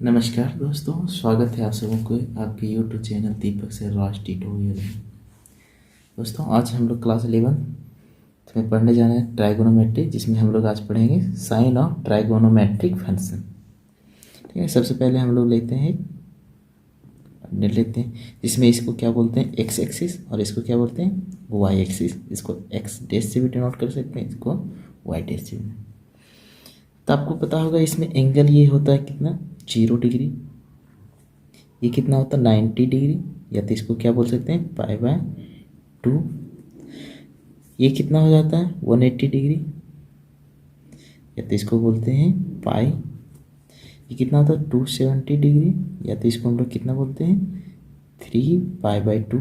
नमस्कार दोस्तों, स्वागत है आप सबों को आपके यूट्यूब चैनल दीपक से राज ट्यूटोरियल में। दोस्तों, आज हम लोग क्लास 11 में पढ़ने जा रहे हैं ट्राइगोनोमेट्री, जिसमें हम लोग आज पढ़ेंगे साइन ऑफ ट्राइगोनोमेट्रिक फंक्शन। ठीक है, सबसे पहले हम लोग लेते हैं जिसमें इसको क्या बोलते हैं एक्स एक्सिस और इसको क्या बोलते हैं वाई एक्सिस। इसको एक्स डैश से भी डिनोट कर सकते हैं, इसको वाई डैश से भी। तो आपको पता होगा इसमें एंगल ये होता है कितना 0 डिग्री, ये कितना होता है 90 डिग्री, या तो इसको क्या बोल सकते हैं π/2। ये कितना हो जाता है 180 डिग्री, या तो इसको बोलते हैं पाई। ये कितना होता है 270 डिग्री, या तो इसको हम लोग कितना बोलते हैं 3π/2।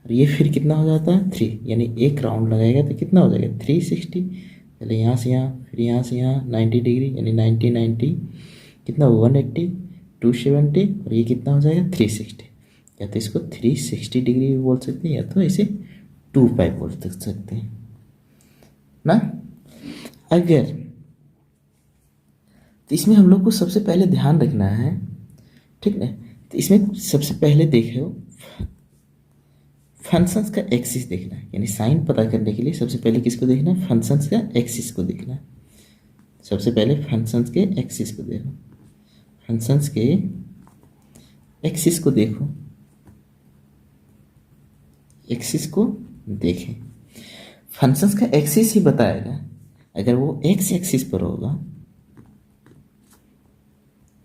और ये फिर कितना हो जाता है 3, यानी एक राउंड लगाएगा तो कितना हो जाएगा 360। पहले यहाँ से यहाँ, फिर यहाँ से यहाँ 90 डिग्री, यानी 90 कितना 180 270, और ये कितना हो जाएगा 360। या तो इसको 360 डिग्री भी बोल सकते हैं, या तो इसे 2π बोल सकते हैं ना। अगर तो इसमें हम लोग को सबसे पहले ध्यान रखना है, ठीक है। तो इसमें सबसे पहले देखो फंक्शंस का एक्सिस देखना है, यानी साइन पता करने के लिए सबसे पहले किसको देखना है फंक्शंस का एक्सिस को देखना है। सबसे पहले फंक्शंस के एक्सिस को देखो, फंक्शंस के एक्सिस को देखो, एक्सिस को देखें। फंक्शंस का एक्सिस ही बताएगा। अगर वो एक्स एक्सिस पर होगा,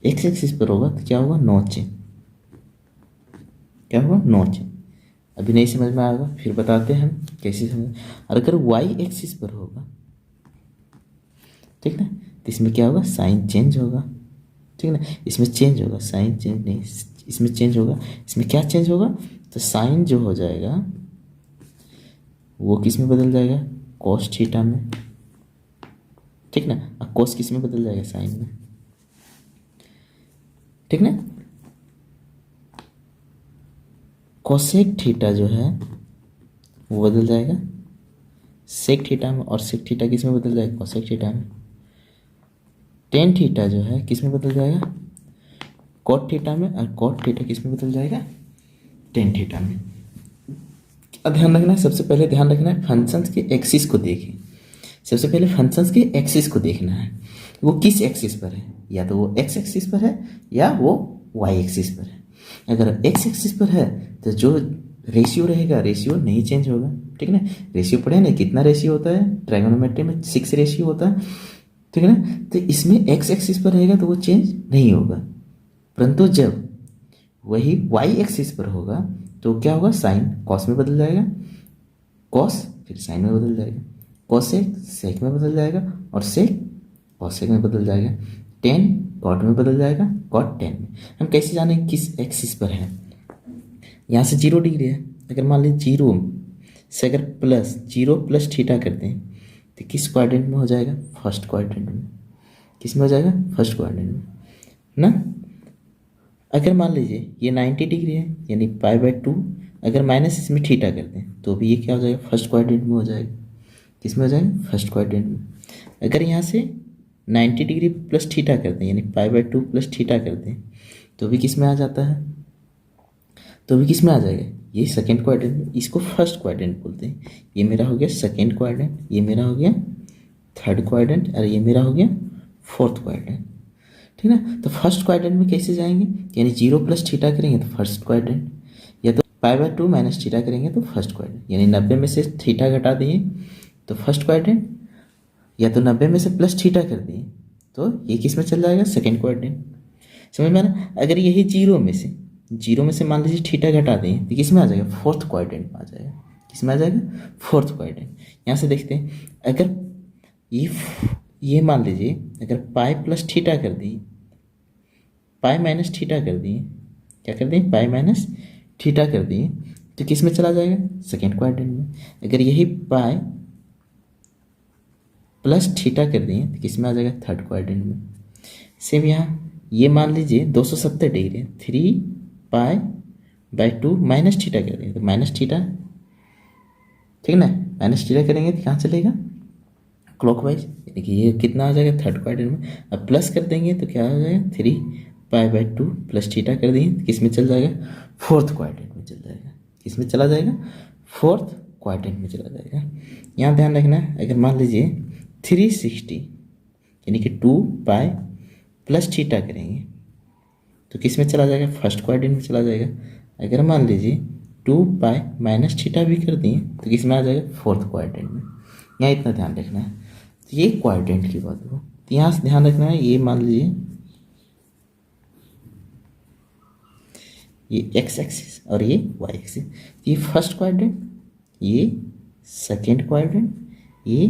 एक्स एक्सिस पर होगा तो क्या होगा नॉच, क्या होगा नॉच। अभी नहीं समझ में आएगा, फिर बताते हैं हम कैसे समझ। और अगर वाई एक्सिस पर होगा, ठीक ना, तो इसमें क्या होगा साइन चेंज होगा, ठीक ना। इसमें चेंज होगा, साइन चेंज नहीं, इसमें चेंज होगा। इसमें क्या चेंज होगा, तो साइन जो हो जाएगा वो किस में बदल जाएगा कॉस थीटा में, ठीक ना। और कॉस किस में बदल जाएगा साइन में, ठीक ना। कोसेक थीटा जो है वो बदल जाएगा सेक थीटा में, और सेक थीटा किस में बदल जाएगा कोसेक थीटा में। टेन थीटा जो है किस में बदल जाएगा कॉट थीटा में, और कॉट थीटा किस में बदल जाएगा टेन थीटा में। ध्यान रखना है, सबसे पहले ध्यान रखना है फंक्शंस के एक्सिस को देखें। सबसे पहले फंक्शंस के एक्सिस को देखना है, वो किस एक्सिस पर है, या तो वो एक्स एक्सिस पर है या वो वाई एक्सिस पर है। अगर एक्स एक्सिस पर है तो जो रेशियो रहेगा रेशियो नहीं चेंज होगा, ठीक है ना। रेशियो पढ़े ना, कितना रेशियो होता है ट्राइगोनोमेट्री में 6 रेशियो होता है, ठीक है ना। तो इसमें एक्स एक्सिस पर रहेगा तो वो चेंज नहीं होगा, परंतु जब वही वाई एक्सिस पर होगा तो क्या होगा साइन कॉस में बदल जाएगा, कॉस फिर साइन में बदल जाएगा, कॉसेक सेक में बदल जाएगा, और सेक कॉसेक में बदल जाएगा, टेन कॉट में बदल जाएगा, कॉट टेन में। हम कैसे जाने किस एक्सिस पर है। यहाँ से 0 डिग्री है, अगर मान लीजिए 0 से अगर प्लस 0 प्लस थीटा करते हैं तो किस क्वाड्रेंट में हो जाएगा फर्स्ट क्वाड्रेंट में। किस में हो जाएगा फर्स्ट क्वाड्रेंट में ना। अगर मान लीजिए ये 90 डिग्री है, यानी π/2, अगर माइनस इसमें थीटा करते हैं तो भी ये क्या हो जाएगा फर्स्ट क्वाड्रेंट में हो जाएगा। किस में हो जाएगा फर्स्ट क्वाड्रेंट में। अगर यहाँ से 90 डिग्री प्लस थीटा करते हैं, यानी π/2 प्लस थीटा करते हैं तो भी किस में आ जाता है, तो भी किस में आ जाएगा ये सेकेंड क्वाड्रेंट में। इसको फर्स्ट क्वाड्रेंट बोलते हैं। ये मेरा हो गया सेकेंड क्वाड्रेंट, ये मेरा हो गया थर्ड क्वाड्रेंट, और ये मेरा हो गया फोर्थ क्वाड्रेंट, ठीक ना। तो फर्स्ट क्वाड्रेंट में कैसे जाएंगे, यानी 0 प्लस थीटा करेंगे तो फर्स्ट क्वाड्रेंट, या तो π/2 माइनस थीटा करेंगे तो फर्स्ट क्वाड्रेंट, यानी 90 में से थीटा घटा दिए तो फर्स्ट क्वाड्रेंट, या तो 90 में से प्लस थीटा कर दिए तो ये किस में चल जाएगा सेकेंड क्वाड्रेंट। समझ में आना। अगर यही 0 में से मान लीजिए थीटा घटा दें तो किस में आ जाएगा फोर्थ क्वाड्रेंट में आ जाएगा। किस में आ जाएगा फोर्थ क्वाड्रेंट। यहाँ से देखते हैं, अगर ये मान लीजिए अगर पाई प्लस थीटा कर दी, पाई माइनस थीटा कर दिए, क्या कर दिए पाई माइनस थीटा कर दिए तो किस में चला जाएगा सेकेंड क्वाड्रेंट में। अगर यही पाई प्लस थीटा कर दिए तो किस में आ जाएगा थर्ड क्वाड्रेंट में। सेम यहाँ ये मान लीजिए 270 डिग्री 3π/2 माइनस थीटा कर देंगे तो माइनस थीटा, ठीक ना। माइनस थीटा करेंगे तो कहाँ चलेगा क्लॉकवाइज, यानी कि ये कितना आ जाएगा थर्ड क्वाड्रेंट में। अब प्लस कर देंगे तो क्या हो जाएगा pi by two plus theta कर दिए, किस में चल जाएगा, फोर्थ क्वाड्रेंट में चल जाएगा। किस में चला जाएगा, फोर्थ क्वाड्रेंट में चला जाएगा। यहाँ ध्यान रखना है, अगर मान लीजिए 360 यानी कि 2 पाई प्लस थीटा करेंगे तो किस में चला जाएगा, फर्स्ट क्वाड्रेंट में चला जाएगा। अगर मान लीजिए 2 पाई माइनस थीटा भी कर दिए तो किस में आ जाएगा, फोर्थ क्वाड्रेंट में। यहाँ इतना ध्यान रखना है। तो ये क्वाड्रेंट की बात हो, तो यहाँ से ध्यान रखना है, ये मान लीजिए ये एक्स एक्सिस और ये वाई एक्सिस, ये फर्स्ट क्वाड्रेंट, ये सेकेंड क्वाड्रेंट, ये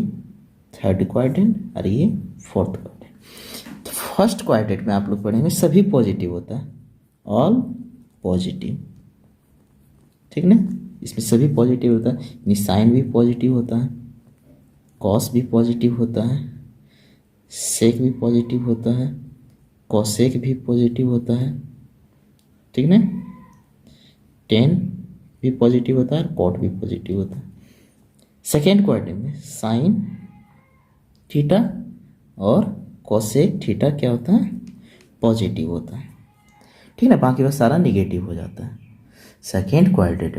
थर्ड क्वाड्रेंट और ये फोर्थ क्वाड्रेंट। तो फर्स्ट क्वाड्रेंट में आप लोग पढ़ेंगे सभी पॉजिटिव होता है, ऑल पॉजिटिव, ठीक ना। इसमें सभी पॉजिटिव होता है, यानी साइन भी पॉजिटिव होता है, कॉस भी पॉजिटिव होता है, सेक भी पॉजिटिव होता है, कॉसेक भी पॉजिटिव होता है, ठीक ना। टेन भी पॉजिटिव होता है और कॉट भी पॉजिटिव होता है। सेकेंड क्वाड्रेंट में साइन थीटा और कोसेक थीटा क्या होता है, पॉजिटिव होता है, ठीक ना। बाकी बस सारा निगेटिव हो जाता है। सेकेंड क्वाड्रेंट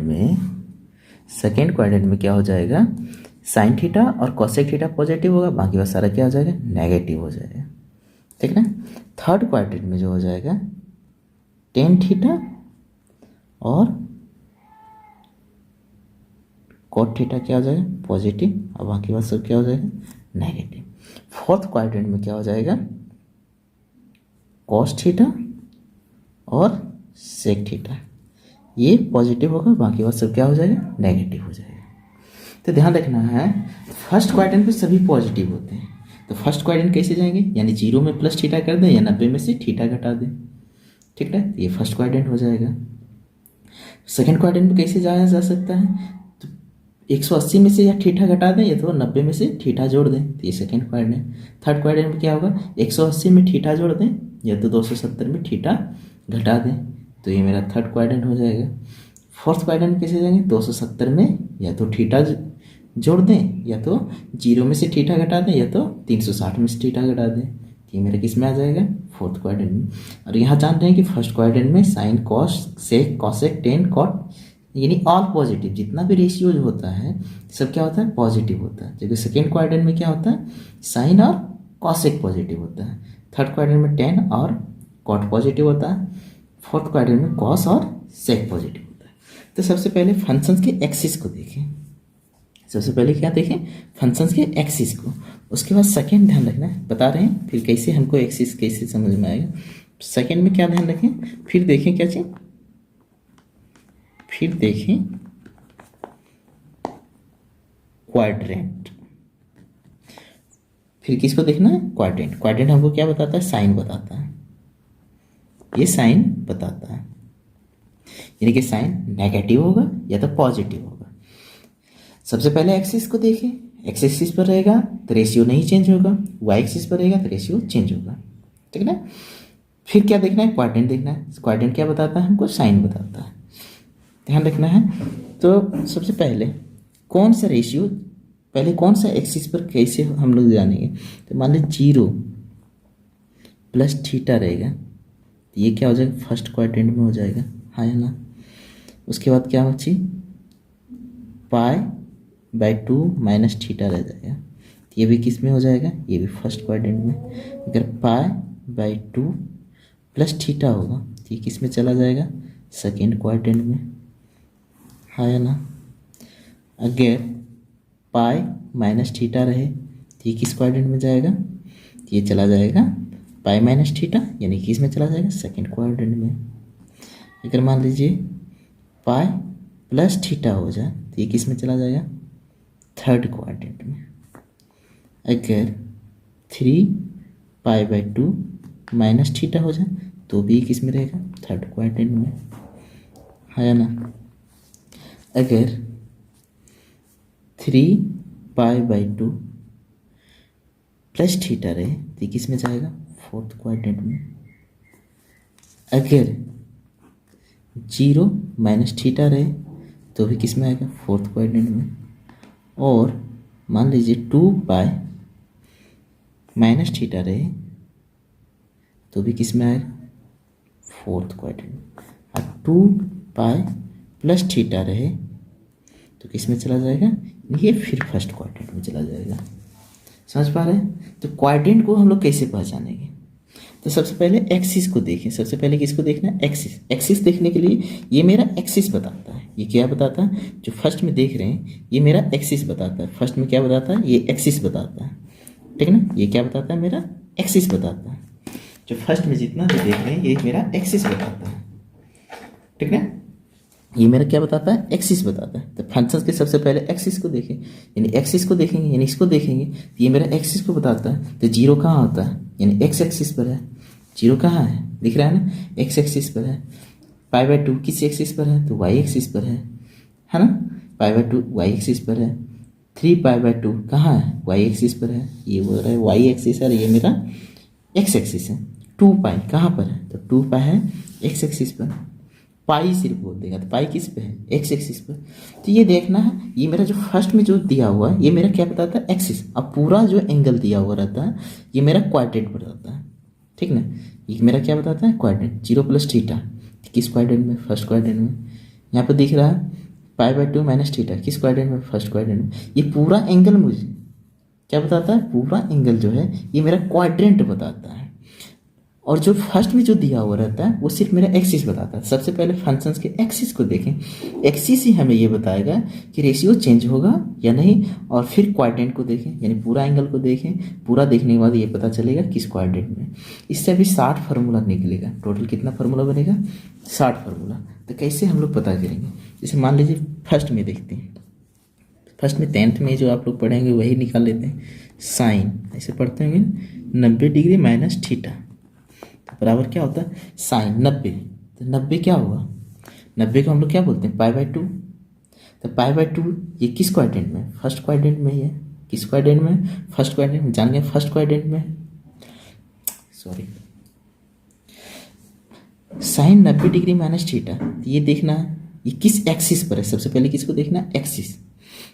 में क्या हो जाएगा, साइन थीटा और कोसेक थीटा पॉजिटिव होगा, बाकी बस सारा क्या हो जाएगा, नेगेटिव हो जाएगा, ठीक ना। थर्ड क्वाड्रेंट में जो हो जाएगा टेन थीटा और कॉट थीटा क्या हो जाएगा, पॉजिटिव, और बाकी बात सब क्या हो जाएगा, नेगेटिव। फोर्थ क्वाड्रेंट में क्या हो जाएगा, कॉस थीटा और सेक थीटा, ये पॉजिटिव होगा, बाकी बात सब क्या हो जाएगा, नेगेटिव हो जाएगा। तो ध्यान रखना है, फर्स्ट क्वाड्रेंट पे सभी पॉजिटिव होते हैं, तो फर्स्ट क्वाड्रेंट कैसे जाएंगे, यानी 0 में प्लस थीटा कर दें या 90 में से थीटा घटा दें, ठीक है, ये फर्स्ट क्वाड्रेंट हो जाएगा। सेकेंड क्वाड्रेंट में कैसे जाया जा सकता है, तो 180 में से या थीटा घटा दें या तो 90 में से थीटा जोड़ दें, तो ये सेकेंड क्वाड्रेंट। थर्ड क्वाड्रेंट में क्या होगा, 180 में थीटा जोड़ दें या तो 270 में थीटा घटा दें, तो ये मेरा थर्ड क्वाड्रेंट हो जाएगा। फोर्थ क्वाड्रेंट कैसे जाएंगे, 270 में या तो थीटा जोड़ दें या तो 0 में से थीटा घटा दें या तो 360 में से थीटा घटा दें, ये मेरा किस में आ जाएगा, फोर्थ क्वाड्रेंट में। और यहाँ जान रहे हैं कि फर्स्ट क्वाड्रेंट में sine cos sec cosec tan cot यानी ऑल पॉजिटिव, जितना भी रेशियो होता है सब क्या होता है, पॉजिटिव होता है। जबकि सेकेंड क्वाड्रेंट में क्या होता है, साइन और कॉसेक पॉजिटिव होता है। थर्ड क्वाड्रेंट में टेन और कॉट पॉजिटिव होता है। फोर्थ क्वाड्रेंट में कॉस और सेक पॉजिटिव होता है। तो सबसे पहले फंक्शंस के एक्सिस को देखें, सबसे पहले क्या देखें, फंक्शंस के एक्सिस को, उसके बाद सेकंड ध्यान रखना है, बता रहे हैं फिर कैसे हमको एक्सिस कैसे समझ में आएगा। सेकंड में क्या ध्यान रखें, फिर देखें क्या चीज, फिर देखें क्वाड्रेंट, फिर किसको देखना है, क्वाड्रेंट। क्वाड्रेंट हमको क्या बताता है, साइन बताता है, ये साइन बताता है, यानी कि साइन नेगेटिव होगा या तो पॉजिटिव होगा। सबसे पहले एक्सिस को देखें, एक्स एक्सिस पर रहेगा तो रेशियो नहीं चेंज होगा, वाई एक्सिस पर रहेगा तो रेशियो चेंज होगा, ठीक है ना। फिर क्या देखना है, क्वाड्रेंट देखना है। क्वाड्रेंट क्या बताता है हमको, साइन बताता है, ध्यान रखना है। तो सबसे पहले कौन सा रेशियो, पहले कौन सा एक्सिस पर कैसे हम लोग जानेंगे, तो मान लीजिए 0 प्लस थीटा रहेगा, तो ये क्या हो जाएगा, फर्स्ट क्वाड्रेंट में हो जाएगा, हाँ या ना। उसके बाद क्या बची, पाई बाई 2 माइनस थीटा रह जाएगा, ये भी किस में हो जाएगा, ये भी फर्स्ट क्वाड्रेंट में। अगर पाई बाई 2 प्लस थीटा होगा तो ये किस में चला जाएगा, सेकेंड क्वाड्रेंट में, हाँ या ना। अगर पाई माइनस थीटा रहे तो ये किस क्वाड्रेंट में जाएगा, तो ये चला जाएगा पाई माइनस थीटा, यानी कि किस में चला जाएगा, सेकेंड क्वाड्रेंट में। अगर मान लीजिए पाई प्लस थीटा हो जाए तो ये किस में चला जाएगा, थर्ड क्वाड्रेंट में। अगर 3 पाई बाई 2 माइनस थीटा हो जाए तो भी किस में रहेगा, थर्ड क्वाड्रेंट में, है ना। अगर 3 पाई बाई 2 प्लस थीटा रहे तो किस में जाएगा, फोर्थ क्वाड्रेंट में। अगर 0 माइनस थीटा रहे तो भी किस में आएगा, फोर्थ क्वाड्रेंट में। और मान लीजिए 2 पाई माइनस थीटा रहे तो भी किस में आएगा, फोर्थ क्वाड्रेंट में। अब 2 पाई प्लस थीटा रहे तो किस में चला जाएगा, ये फिर फर्स्ट क्वाड्रेंट में चला जाएगा। समझ पा रहे हैं? तो क्वाड्रेंट को हम लोग कैसे पहचानेंगे, तो सबसे पहले एक्सिस को देखें। सबसे पहले किसको देखना है, एक्सिस। एक्सिस देखने के लिए ये मेरा एक्सिस बताता है, ये क्या बताता है, जो फर्स्ट में देख रहे हैं ये मेरा एक्सिस बताता है। फर्स्ट में क्या बताता है, ये एक्सिस बताता है, ठीक है ना। ये क्या बताता है, मेरा एक्सिस बताता है। जो फर्स्ट में जितना भी देख रहे हैं ये मेरा एक्सिस बताता है, ठीक है। ये मेरा क्या बताता है, एक्सिस बताता है। तो फंक्शंस के सबसे पहले एक्सिस को देखें, यानी एक्सिस को देखेंगे, यानी इसको देखेंगे तो ये मेरा एक्सिस को बताता है। तो जीरो कहाँ होता है, यानी एक्स एक्सिस पर है। जीरो कहाँ है, दिख रहा है ना, एक्स एक्सिस पर है। π/2 किस एक्सिस पर है, तो वाई एक्सिस पर है ना। π/2 वाई एक्सिस पर है। 3π/2 कहाँ है, वाई एक्सिस पर है। ये बोल रहा है वाई एक्सिस है, ये मेरा एक्स एक्सिस है। 2π कहाँ पर है, तो 2π है एक्स एक्सिस पर। पाई सिर्फ बोल देगा तो पाई किस पे है, एक्स एक्सिस पर। तो ये देखना है, ये मेरा जो फर्स्ट में जो दिया हुआ है ये मेरा क्या बताता है, एक्सिस। अब पूरा जो एंगल दिया हुआ रहता है ये मेरा क्वाड्रेंट बताता है, ठीक ना। ये मेरा क्या बताता है, क्वाड्रेंट। 0 + थीटा किस क्वाड्रेंट में, फर्स्ट क्वाड्रेंट में। यहाँ पर दिख रहा है π/2 - थीटा किस क्वाड्रेंट में, फर्स्ट क्वाड्रेंट में। ये पूरा एंगल मुझे क्या बताता है, पूरा एंगल जो है ये मेरा क्वाड्रेंट बताता है। और जो फर्स्ट में जो दिया हुआ रहता है वो सिर्फ मेरा एक्सिस बताता है। सबसे पहले फंक्शंस के एक्सिस को देखें। एक्सिस ही हमें ये बताएगा कि रेशियो चेंज होगा या नहीं, और फिर क्वाड्रेंट को देखें, यानी पूरा एंगल को देखें। पूरा देखने के बाद ये पता चलेगा किस क्वाड्रेंट में। इससे अभी 60 फार्मूला निकलेगा। टोटल कितना फार्मूला बनेगा, 60 फार्मूला। तो कैसे हम लोग पता करेंगे, जैसे मान लीजिए फर्स्ट में देखते हैं। फर्स्ट में 10th में जो आप लोग पढ़ेंगे वही निकाल लेते हैं। साइन ऐसे पढ़ते होंगे, 90 डिग्री - थीटा बराबर क्या होता है, साइन 90। तो 90 क्या हुआ, 90 को हम लोग क्या बोलते हैं, π/2। तो π/2 ये किस क्वाड्रेंट में, फर्स्ट क्वाड्रेंट में ही है। किस क्वाड्रेंट में, फर्स्ट क्वाड्रेंट में। जान गए फर्स्ट क्वाड्रेंट में, सॉरी। साइन 90 डिग्री - थीटा, तो ये देखना है ये किस एक्सिस पर है। सबसे पहले किसको देखना है, एक्सिस।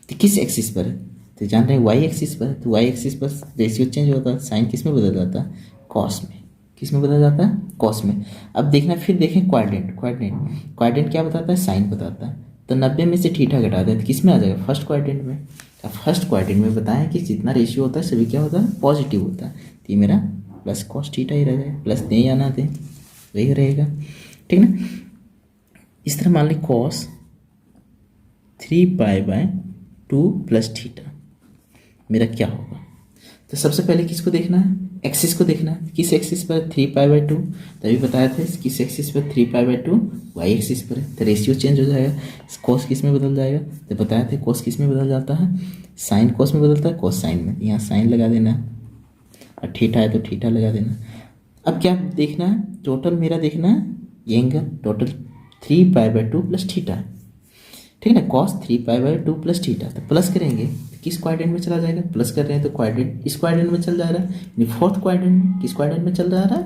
तो किस एक्सिस पर है, तो जान रहे हैं वाई एक्सिस पर है। तो वाई एक्सिस पर रेशियो चेंज होता है, साइन किस में बदल जाता है, कॉस में। किस में बदल जाता है, कॉस में। अब देखना, फिर देखें क्वाड्रेंट। क्वाड्रेंट क्या बताता है, साइन बताता है। तो 90 में से थीटा घटा दें तो किस में आ जाएगा, फर्स्ट क्वाड्रेंट में। अब फर्स्ट क्वाड्रेंट में बताया कि जितना रेशियो होता है सभी क्या होता है, पॉजिटिव होता है। तो ये मेरा प्लस कॉस थीटा ही रह जाएगा। प्लस दें या ना दें वही रहेगा, ठीक ना। इस तरह मान ली कॉस 3π/2 + थीटा मेरा क्या होगा। तो सबसे पहले किसको देखना है, एक्सिस को देखना है। किस एक्सिस पर, 3π/2। तभी बताया था किस एक्सिस पर, 3π/2 वाई एक्सिस पर है। तो रेशियो चेंज हो जाएगा, कॉस किस में बदल जाएगा, तो बताया था कॉस किस में बदल जाता है, साइन कॉस में बदलता है, कॉस साइन में। यहाँ साइन लगा देना और थीटा है तो थीटा लगा देना। अब क्या देखना है, टोटल मेरा देखना है ये एंगल, टोटल 3π/2 + थीटा है, ठीक है ना। कॉस 3π/2 + थीटा, तो प्लस करेंगे तो किस क्वाड्रेंट में चला जाएगा, प्लस कर रहे हैं तो क्वाड्रेंट इस क्वाड्रेंट में चल जा रहा है, यानी फोर्थ क्वाड्रेंट में। किस क्वाड्रेंट में चल रहा है,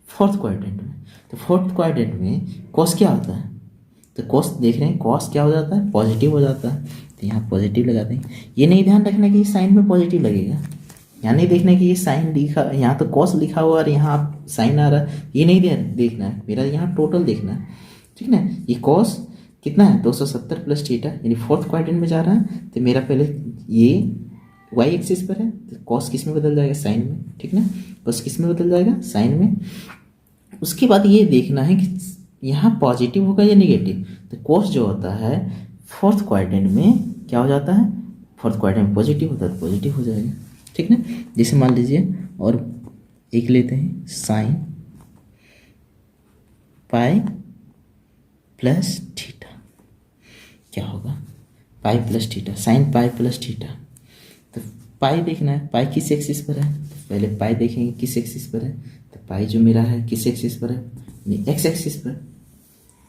फोर्थ क्वाड्रेंट में। तो फोर्थ क्वाड्रेंट में कॉस क्या होता है, तो कॉस देख रहे हैं, कॉस क्या हो जाता है, पॉजिटिव हो जाता है। तो यहाँ पॉजिटिव लगा देंगे। ये नहीं ध्यान रखना कि साइन में पॉजिटिव लगेगा, यहाँ नहीं देखना कि ये साइन लिखा, यहाँ तो कॉस लिखा हुआ और यहाँ साइन आ रहा है, ये नहीं देखना है। मेरा यहाँ टोटल देखना है, ठीक ना। ये कॉस कितना है, 270 + थीटा, यानी फोर्थ क्वाड्रेंट में जा रहा है। तो मेरा पहले ये वाई एक्सिस पर है, तो कॉस किस में बदल जाएगा, साइन में, ठीक ना। कॉस किस में बदल जाएगा, साइन में। उसके बाद ये देखना है कि यहाँ पॉजिटिव होगा या निगेटिव। तो कॉस जो होता है फोर्थ क्वाड्रेंट में क्या हो जाता है, फोर्थ क्वाड्रेंट में पॉजिटिव होता है तो पॉजिटिव हो जाएगा, ठीक ना। जैसे मान लीजिए और एक लेते हैं, साइन पाई + थीटा क्या होगा, पाई + थीटा, साइन पाई + थीटा। तो पाई देखना है, पाई किस एक्सिस पर है, तो पहले पाई देखेंगे किस एक्सिस पर है। तो पाई जो मेरा है किस एक्सिस पर है, यानी एक्स एक्सिस पर,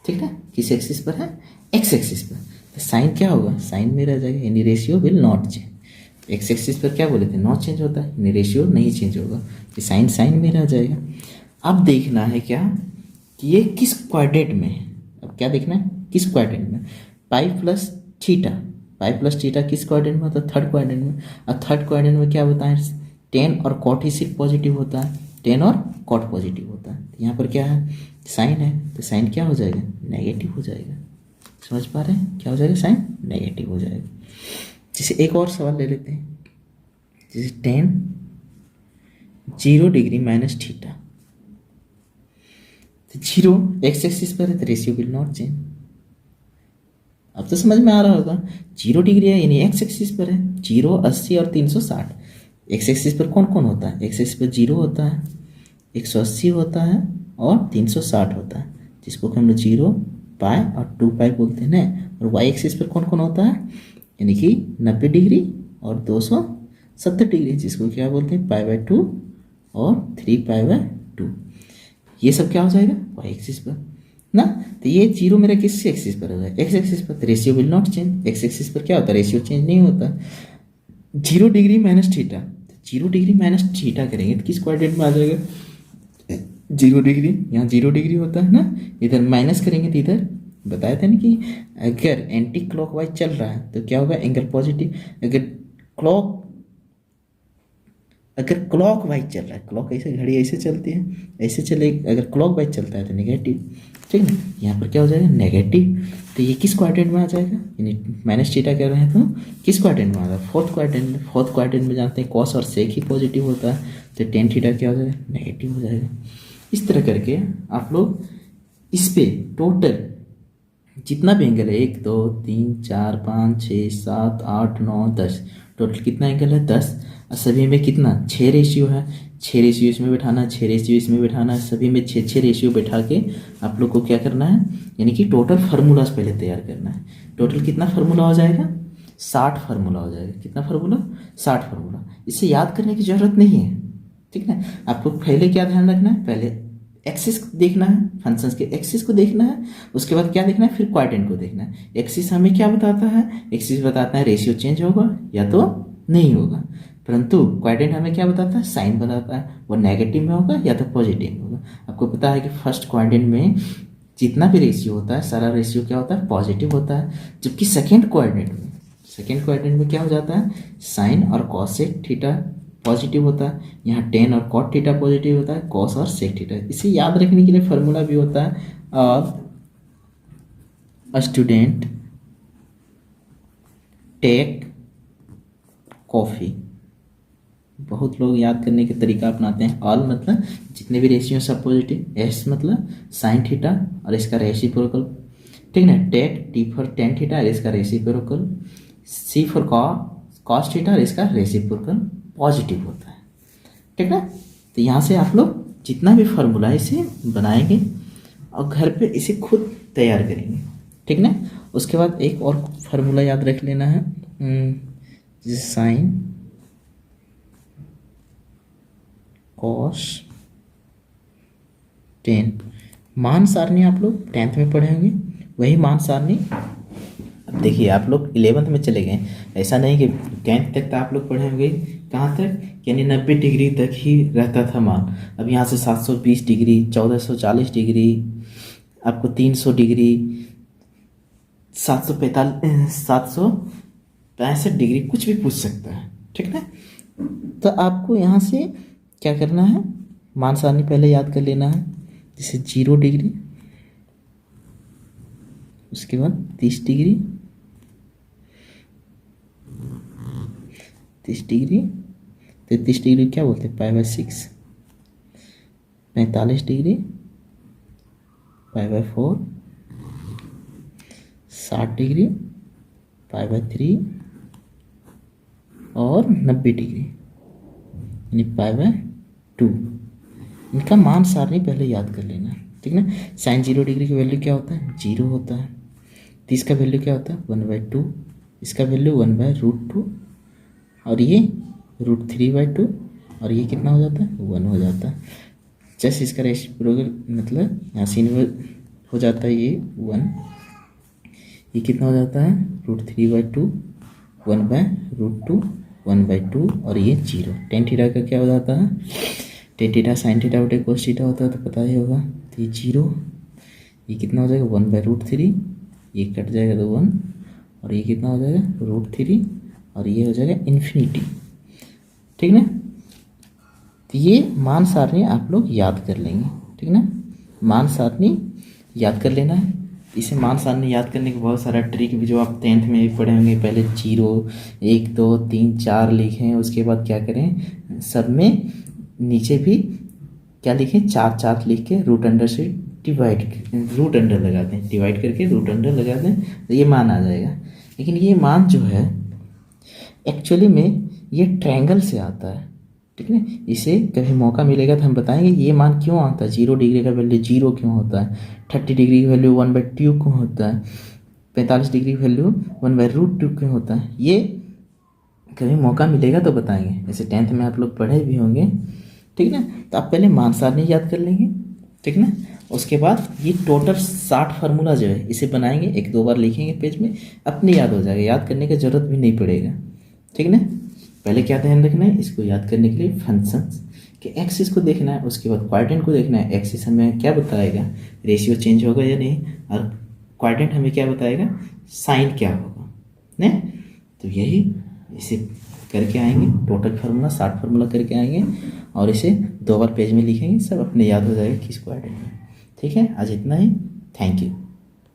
ठीक है। किस एक्सिस पर है, एक्स एक्सिस पर। तो साइन क्या होगा, साइन में रह जाएगा, यानी ratio will not change. X axis पर क्या बोले थे, नॉट चेंज होता है, यानी रेशियो नहीं चेंज होगा। तो साइन साइन में रह जाएगा। अब देखना है क्या कि ये किस क्वाड्रेंट में है। अब क्या देखना है, किस क्वाड्रेंट में, पाई + थीटा। पाई + थीटा किस क्वाड्रेंट में होता है, थर्ड क्वाड्रेंट में। और थर्ड क्वाड्रेंट में क्या बताएं, टेन और कॉट ही सिर्फ पॉजिटिव होता है, टेन और कॉट पॉजिटिव होता है। तो यहाँ पर क्या है, साइन है तो साइन क्या हो जाएगा, नेगेटिव हो जाएगा। समझ पा रहे हैं, क्या हो जाएगा, साइन नेगेटिव हो जाएगा। जैसे एक और सवाल ले लेते हैं, जैसे टेन 0 डिग्री माइनस थीटा, तो 0 एक्स एक्सिस पर है तो रेशियो विल नॉट चेंज। अब तो समझ में आ रहा होगा, 0 डिग्री है यानी एक्स एक्सिस पर है, 0, 80 और 360। एक्स एक्सिस पर कौन कौन होता है, एक्स एक्सिस पर 0 होता है, 180 होता है और 360 होता है, जिसको हम लोग 0 पाई और 2 पाई बोलते हैं ना। और वाई एक्सिस पर कौन कौन होता है, यानी कि 90 डिग्री और 270 डिग्री, जिसको क्या बोलते हैं, पाई बाई 2 और 3 पाई बाई 2। ये सब क्या हो जाएगा, वाई एक्सिस पर ना। तो ये 0 मेरा किस एक्सिस पर होगा, एक्स एक्सिस पर, तो ratio will not change. X axis पर क्या होता है, रेशियो चेंज नहीं होता। 0 degree minus theta, 0 degree minus theta करेंगे तो किस क्वाड्रेंट में आ जाएगा, 0 डिग्री, यहाँ 0 डिग्री होता है ना, इधर माइनस करेंगे तो इधर बताया था ना कि अगर एंटी क्लॉकवाइज चल रहा है तो क्या होगा, एंगल पॉजिटिव। अगर क्लॉक वाइज चल रहा है, क्लॉक ऐसे घड़ी ऐसे चलती है, ऐसे चले, अगर क्लॉक वाइज चलता है तो नेगेटिव, ठीक है ना। यहाँ पर क्या हो जाएगा, नेगेटिव। तो ये किस क्वाड्रेंट में आ जाएगा, यानी माइनस थीटा कर रहे हैं तो किस क्वाड्रेंट में आ रहा है, फोर्थ क्वाड्रेंट में। फोर्थ क्वाड्रेंट में जानते हैं कॉस और सेक ही पॉजिटिव होता है, तो टेन थीटा क्या हो जाएगा, नेगेटिव हो जाएगा। इस तरह करके आप लोग इस पे टोटल जितना भी एंगल है, 1 2 3 4 5 6 7 8 9 10, टोटल कितना एंगल है, 10। और सभी में कितना, 6 रेशियो है, 6 रेशियो इसमें बैठाना है, 6 रेशियो इसमें बैठाना है, सभी में 6 रेशियो बैठा के आप लोग को क्या करना है, यानी कि टोटल फार्मूलाज पहले तैयार करना है। टोटल कितना फार्मूला हो जाएगा, 60 फार्मूला हो जाएगा। कितना फार्मूला, 60 फार्मूला। इसे याद करने की जरूरत नहीं है, ठीक है। आपको पहले क्या ध्यान रखना है, पहले एक्सिस देखना है, फंक्शंस के एक्सिस को देखना है, उसके बाद क्या देखना है, फिर क्वाड्रेंट को देखना है। एक्सिस हमें क्या बताता है, एक्सिस बताता है रेशियो चेंज होगा या तो नहीं होगा, परंतु क्वाड्रेंट हमें क्या बताता है, साइन बताता है, वो नेगेटिव में होगा या तो पॉजिटिव में होगा। आपको पता है कि फर्स्ट क्वाड्रेंट में जितना भी रेशियो होता है, सारा रेशियो क्या होता है, पॉजिटिव होता है। जबकि सेकेंड क्वाड्रेंट में क्या हो जाता है, साइन और कॉसेक थीटा पॉजिटिव होता है, यहाँ टेन और कॉट थीटा पॉजिटिव होता है, कॉस और सेक थीटा। इसे याद रखने के लिए फार्मूला भी होता है, और स्टूडेंट टेक कॉफी। बहुत लोग याद करने के तरीका अपनाते हैं। ऑल मतलब जितने भी रेशियो सब पॉजिटिव, एस मतलब साइन थीटा और इसका रेसिप्रोकल, ठीक ना। Take, T for tan theta और इसका reciprocal, C for cos theta और इसका रेसिप्रोकल पॉजिटिव होता है, ठीक ना। तो यहाँ से आप लोग जितना भी फार्मूला है इसे बनाएंगे और घर पे इसे खुद तैयार करेंगे, ठीक ना। उसके बाद एक और फार्मूला याद रख लेना है, जैसे साइन कॉस टेन। मान सारणी आप लोग 10th में पढ़े होंगे, वही मान सारणी अब देखिए आप लोग 11th में चले गए। ऐसा नहीं कि 10th तक तो आप लोग पढ़े होंगे, कहाँ तक, यानी 90 डिग्री तक ही रहता था मान। अब यहाँ से 720 डिग्री, 1440 डिग्री, आपको 300 डिग्री, 765 डिग्री, कुछ भी पूछ सकता है, ठीक है। तो आपको यहाँ से क्या करना है, मान सारणी पहले याद कर लेना है। जैसे 0 डिग्री, उसके बाद 30 डिग्री, 30 डिग्री, 33 डिग्री क्या बोलते हैं, pi by 6, 45 degree, pi by 4, 60 degree, pi by 3 और 90 डिग्री यानी पाई बाई 2। इनका मान सारणी पहले याद कर लेना, ठीक ना। साइन 0 डिग्री की वैल्यू क्या होता है, 0 होता है। 30 का वैल्यू क्या होता है, 1/2, इसका वैल्यू 1/√2 और ये √3/2 और ये कितना हो जाता है, 1 हो जाता है। जैसे इसका रेसिप्रोकल मतलब यहाँ से हो जाता है ये 1, ये कितना हो जाता है, √3/2, 1/√2, 1/2 और ये 0। टेन थीटा का क्या हो जाता है, टेन थीटा साइन थीटा बटे कोस थीटा होता है, तो पता ही होगा। तो ये 0, ये कितना हो जाएगा, 1/√3, ये कट जाएगा तो 1 और ये कितना हो जाएगा, √3 और ये हो जाएगा इन्फिनिटी, ठीक ना। तो ये मान सारणी आप लोग याद कर लेंगे, ठीक ना। मान सारणी याद कर लेना है। इसे मान सारणी याद करने के बहुत सारा ट्रिक भी जो आप 10th में भी पढ़े होंगे। पहले 0 1 2 3 4 लिखें, उसके बाद क्या करें, सब में नीचे भी क्या लिखें, 4 4 लिख के रूट अंडर से रूट अंडर लगा दें, डिवाइड करके रूट अंडर लगा दें तो ये मान आ जाएगा। लेकिन ये मान जो है एक्चुअली में ये ट्रायंगल से आता है, ठीक है। इसे कभी मौका मिलेगा तो हम बताएंगे ये मान क्यों आता है। 0 डिग्री का वैल्यू 0 क्यों होता है, 30 डिग्री की वैल्यू 1/2 क्यों होता है, 45 डिग्री की वैल्यू 1/√2 क्यों होता है, ये कभी मौका मिलेगा तो बताएंगे। जैसे 10th में आप लोग पढ़े भी होंगे, ठीक है ना। तो आप पहले मान सारणी याद कर लेंगे, ठीक ना। उसके बाद ये टोटल 60 फार्मूला जो है इसे बनाएंगे, 1 2 बार लिखेंगे पेज में, अपने याद हो जाएगा, याद करने की ज़रूरत भी नहीं पड़ेगा, ठीक ना। पहले क्या ध्यान रखना है, इसको याद करने के लिए फंक्शंस के एक्सिस को देखना है, उसके बाद क्वाड्रेंट को देखना है। एक्सिस हमें क्या बताएगा, रेशियो चेंज होगा या नहीं, और क्वाड्रेंट हमें क्या बताएगा, साइन क्या होगा ने। तो यही इसे करके आएंगे, टोटल फार्मूला 60 फार्मूला करके आएंगे और इसे 2 बार पेज में लिखेंगे, सब अपने याद हो जाएगा किस क्वाड्रेंट में, ठीक है। आज इतना ही, थैंक यू।